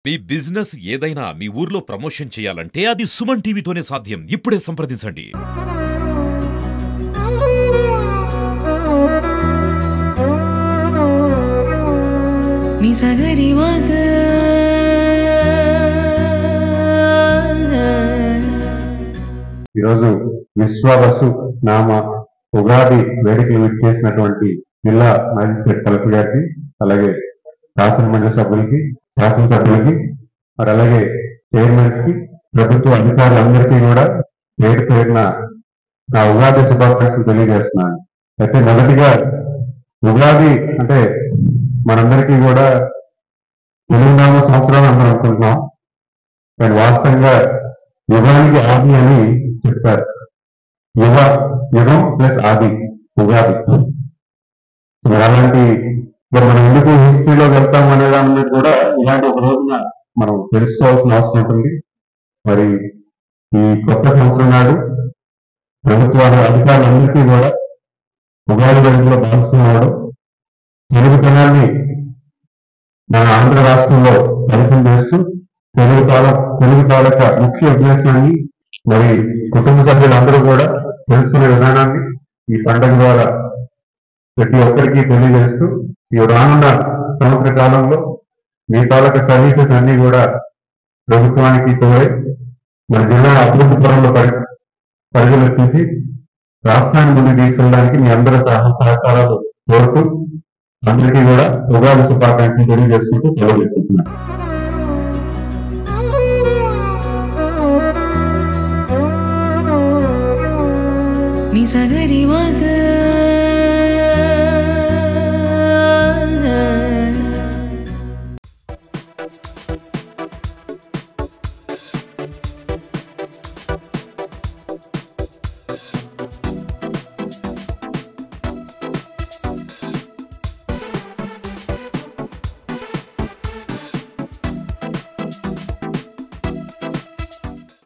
మీ business ఏదైనా మీ ఊర్లో promotion చేయాలంటే అది సుమన్ టీవీతోనే సాధ్యం. ఇప్పుడే సంప్రదించండి. ఈరోజు విశ్వవసు నామ ఉగాది వేడుకలు విచ్చేసినటువంటి జిల్లా మ్యాజిస్ట్రేట్ కలెక్టర్ గారికి, అలాగే శాసనమండలి సభ్యులకి, శాసనసభ్యులకి, మరి అలాగే చైర్మన్స్ కి, ప్రభుత్వ అధికారులందరికీ కూడా పేరు పేరున నా ఉగాది శుభాకాంక్షలు తెలియజేస్తున్నాను. అయితే మొదటిగా ఉగాది అంటే మనందరికీ కూడా తెలుగునామ సంవత్సరాలు అందరం అనుకుంటున్నాం, కానీ వాస్తవంగా యుగానికి ఆది అని చెప్తారు. యుగం ప్లస్ ఆది ఉగాది. మరి అలాంటి మనం ఎందుకు హిస్టరీలో వెళ్తాం అనే దాని మీద కూడా ఇలాంటి ఒక రోజున మనం తెలుసుకోవాల్సిన అవసరం ఉంటుంది. మరి ఈ కొత్త సంవత్సరం నాడు ప్రభుత్వాల అధికారులందరికీ కూడా ఉగాది వేడుకలో భాగస్వామ్యం తెలుగుతనాన్ని మన ఆంధ్ర రాష్ట్రంలో పరిచయం చేస్తూ తెలుగు తాలూకా ముఖ్య ఉద్దేశాన్ని మరి కుటుంబ సభ్యులందరూ కూడా తెలుసుకునే విధానాన్ని ఈ పండుగ ద్వారా ప్రతి ఒక్కరికి తెలియజేస్తూ ఈ రానున్న సంవత్సర కాలంలో మీ తాలూకా సర్వీసెస్ అన్ని కూడా ప్రభుత్వానికి తోడే మన జిల్లా అభివృద్ధి పరంలో పరిగణించి రాష్ట్రాన్ని ముందుకు తీసుకెళ్ళడానికి మీ అందరి సహకారాలు కోరుతూ అందరికీ కూడా ఉగాది శుభాకాంక్షలు తెలియజేసుకుంటూ తెలియజేస్తున్నాను. Ni sa ga ri wa ga